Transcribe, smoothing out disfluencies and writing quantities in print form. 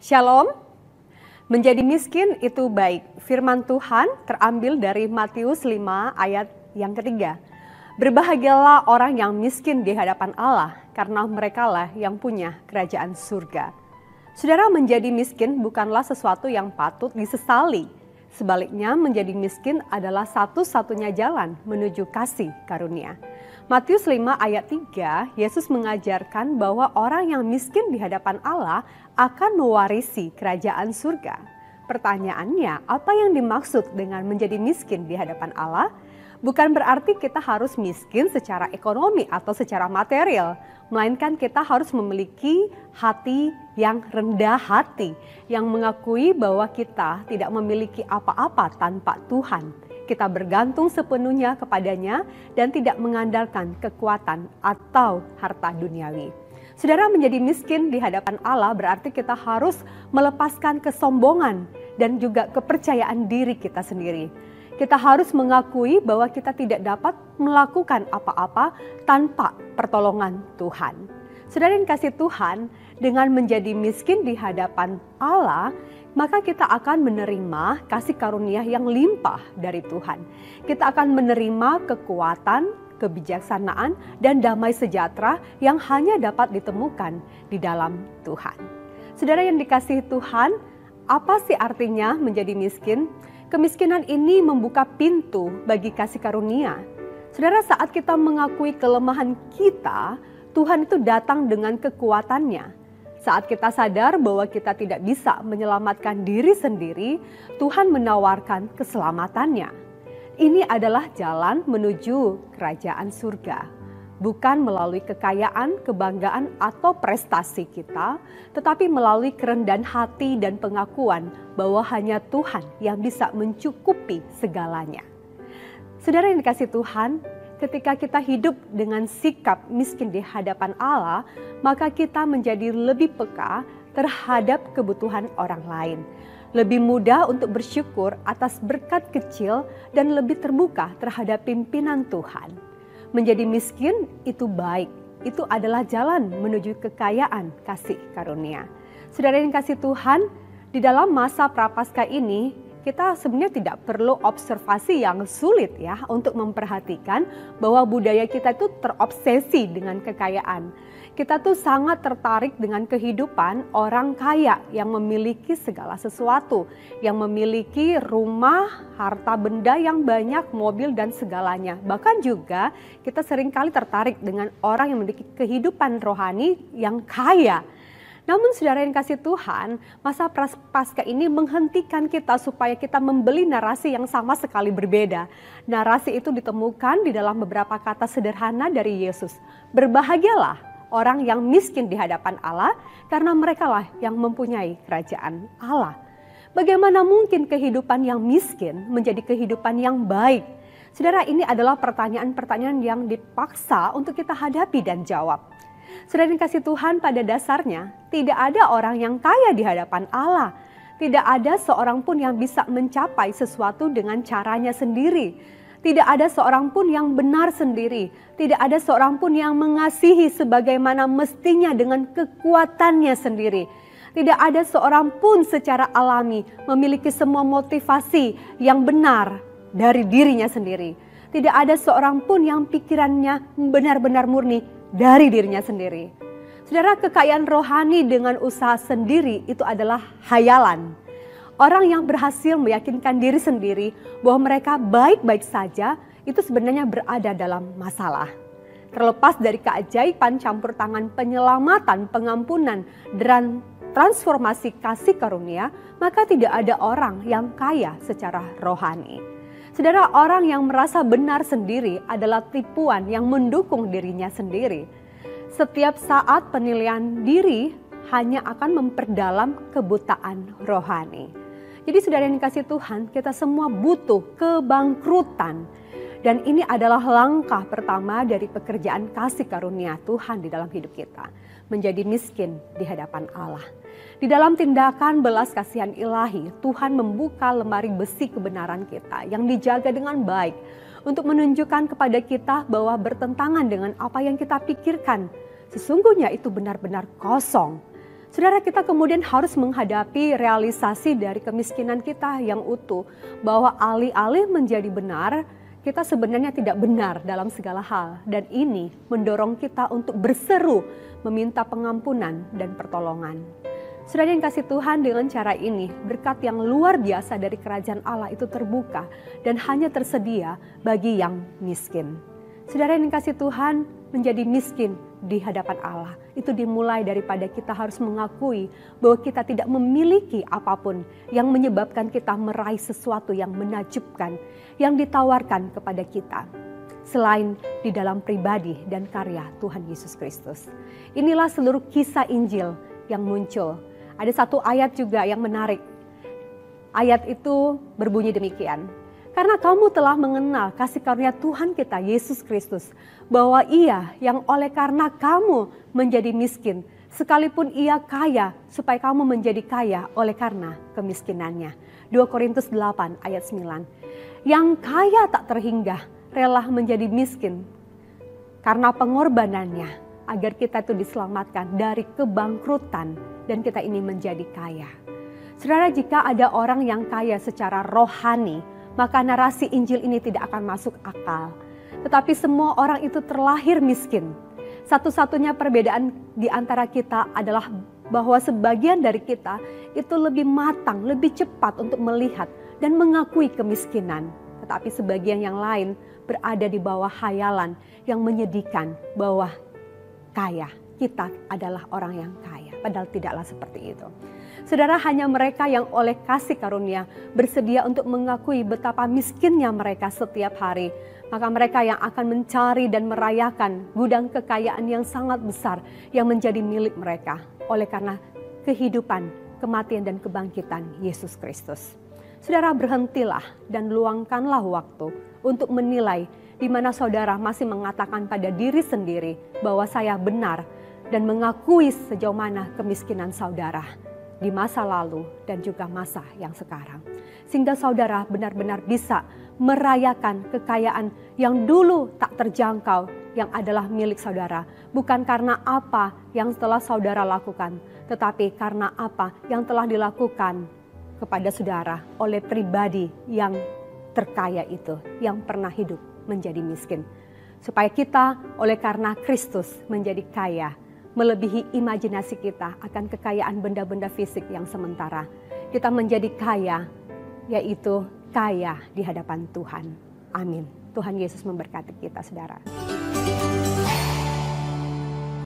Shalom, menjadi miskin itu baik. Firman Tuhan terambil dari Matius 5 ayat yang ketiga. Berbahagialah orang yang miskin di hadapan Allah, karena merekalah yang punya kerajaan surga. Saudara, menjadi miskin bukanlah sesuatu yang patut disesali. Sebaliknya, menjadi miskin adalah satu-satunya jalan menuju kasih karunia. Matius 5 ayat 3, Yesus mengajarkan bahwa orang yang miskin di hadapan Allah akan mewarisi kerajaan surga. Pertanyaannya, apa yang dimaksud dengan menjadi miskin di hadapan Allah? Bukan berarti kita harus miskin secara ekonomi atau secara material, melainkan kita harus memiliki hati yang rendah hati, yang mengakui bahwa kita tidak memiliki apa-apa tanpa Tuhan. Kita bergantung sepenuhnya kepadanya dan tidak mengandalkan kekuatan atau harta duniawi. Saudara, menjadi miskin di hadapan Allah berarti kita harus melepaskan kesombongan dan juga kepercayaan diri kita sendiri. Kita harus mengakui bahwa kita tidak dapat melakukan apa-apa tanpa pertolongan Tuhan. Saudara yang kasih Tuhan, dengan menjadi miskin di hadapan Allah, maka kita akan menerima kasih karunia yang limpah dari Tuhan. Kita akan menerima kekuatan, kebijaksanaan, dan damai sejahtera yang hanya dapat ditemukan di dalam Tuhan. Saudara yang dikasihi Tuhan, apa sih artinya menjadi miskin? Kemiskinan ini membuka pintu bagi kasih karunia. Saudara, saat kita mengakui kelemahan kita, Tuhan itu datang dengan kekuatannya. Saat kita sadar bahwa kita tidak bisa menyelamatkan diri sendiri, Tuhan menawarkan keselamatannya. Ini adalah jalan menuju kerajaan surga. Bukan melalui kekayaan, kebanggaan, atau prestasi kita, tetapi melalui kerendahan hati dan pengakuan bahwa hanya Tuhan yang bisa mencukupi segalanya. Saudara yang dikasihi Tuhan, ketika kita hidup dengan sikap miskin di hadapan Allah, maka kita menjadi lebih peka terhadap kebutuhan orang lain. Lebih mudah untuk bersyukur atas berkat kecil dan lebih terbuka terhadap pimpinan Tuhan. Menjadi miskin itu baik, itu adalah jalan menuju kekayaan kasih karunia. Saudara yang kasih Tuhan, di dalam masa prapaskah ini, kita sebenarnya tidak perlu observasi yang sulit ya untuk memperhatikan bahwa budaya kita itu terobsesi dengan kekayaan. Kita tuh sangat tertarik dengan kehidupan orang kaya yang memiliki segala sesuatu, yang memiliki rumah, harta benda yang banyak, mobil dan segalanya. Bahkan juga kita seringkali tertarik dengan orang yang memiliki kehidupan rohani yang kaya. Namun saudara yang kasih Tuhan, masa prapaskah ini menghentikan kita supaya kita membeli narasi yang sama sekali berbeda. Narasi itu ditemukan di dalam beberapa kata sederhana dari Yesus. Berbahagialah orang yang miskin di hadapan Allah, karena merekalah yang mempunyai kerajaan Allah. Bagaimana mungkin kehidupan yang miskin menjadi kehidupan yang baik? Saudara, ini adalah pertanyaan-pertanyaan yang dipaksa untuk kita hadapi dan jawab. Saudara yang kasih Tuhan, pada dasarnya tidak ada orang yang kaya di hadapan Allah. Tidak ada seorang pun yang bisa mencapai sesuatu dengan caranya sendiri. Tidak ada seorang pun yang benar sendiri. Tidak ada seorang pun yang mengasihi sebagaimana mestinya dengan kekuatannya sendiri. Tidak ada seorang pun secara alami memiliki semua motivasi yang benar dari dirinya sendiri. Tidak ada seorang pun yang pikirannya benar-benar murni dari dirinya sendiri. Saudara, kekayaan rohani dengan usaha sendiri itu adalah hayalan. Orang yang berhasil meyakinkan diri sendiri bahwa mereka baik-baik saja itu sebenarnya berada dalam masalah. Terlepas dari keajaiban campur tangan penyelamatan, pengampunan, dan transformasi kasih karunia, maka tidak ada orang yang kaya secara rohani. Saudara, orang yang merasa benar sendiri adalah tipuan yang mendukung dirinya sendiri. Setiap saat penilaian diri hanya akan memperdalam kebutaan rohani. Jadi saudara yang dikasih Tuhan, kita semua butuh kebangkrutan. Dan ini adalah langkah pertama dari pekerjaan kasih karunia Tuhan di dalam hidup kita. Menjadi miskin di hadapan Allah. Di dalam tindakan belas kasihan ilahi, Tuhan membuka lemari besi kebenaran kita yang dijaga dengan baik. Untuk menunjukkan kepada kita bahwa bertentangan dengan apa yang kita pikirkan. Sesungguhnya itu benar-benar kosong. Saudara, kita kemudian harus menghadapi realisasi dari kemiskinan kita yang utuh, bahwa alih-alih menjadi benar, kita sebenarnya tidak benar dalam segala hal. Dan ini mendorong kita untuk berseru, meminta pengampunan dan pertolongan. Saudara yang kasih Tuhan, dengan cara ini, berkat yang luar biasa dari kerajaan Allah itu terbuka dan hanya tersedia bagi yang miskin. Saudara yang kasih Tuhan, menjadi miskin di hadapan Allah itu dimulai daripada kita harus mengakui bahwa kita tidak memiliki apapun yang menyebabkan kita meraih sesuatu yang menakjubkan yang ditawarkan kepada kita selain di dalam pribadi dan karya Tuhan Yesus Kristus. Inilah seluruh kisah Injil yang muncul. Ada satu ayat juga yang menarik. Ayat itu berbunyi demikian. Karena kamu telah mengenal kasih karunia Tuhan kita Yesus Kristus, bahwa Ia yang oleh karena kamu menjadi miskin, sekalipun Ia kaya, supaya kamu menjadi kaya oleh karena kemiskinannya. 2 Korintus 8 ayat 9. Yang kaya tak terhingga, rela menjadi miskin karena pengorbanannya, agar kita itu diselamatkan dari kebangkrutan dan kita ini menjadi kaya. Saudara, jika ada orang yang kaya secara rohani, maka narasi Injil ini tidak akan masuk akal. Tetapi semua orang itu terlahir miskin. Satu-satunya perbedaan di antara kita adalah bahwa sebagian dari kita itu lebih matang, lebih cepat untuk melihat dan mengakui kemiskinan. Tetapi sebagian yang lain berada di bawah khayalan yang menyedihkan bahwa kaya. Kita adalah orang yang kaya, padahal tidaklah seperti itu. Saudara, hanya mereka yang oleh kasih karunia bersedia untuk mengakui betapa miskinnya mereka setiap hari. Maka mereka yang akan mencari dan merayakan gudang kekayaan yang sangat besar yang menjadi milik mereka. Oleh karena kehidupan, kematian dan kebangkitan Yesus Kristus. Saudara, berhentilah dan luangkanlah waktu untuk menilai di mana saudara masih mengatakan pada diri sendiri bahwa saya benar dan mengakui sejauh mana kemiskinan saudara di masa lalu dan juga masa yang sekarang. Sehingga saudara benar-benar bisa merayakan kekayaan yang dulu tak terjangkau yang adalah milik saudara. Bukan karena apa yang telah saudara lakukan, tetapi karena apa yang telah dilakukan kepada saudara oleh pribadi yang terkaya itu, yang pernah hidup menjadi miskin. Supaya kita oleh karena Kristus menjadi kaya, melebihi imajinasi kita akan kekayaan benda-benda fisik yang sementara. Kita menjadi kaya, yaitu kaya di hadapan Tuhan. Amin. Tuhan Yesus memberkati kita, saudara.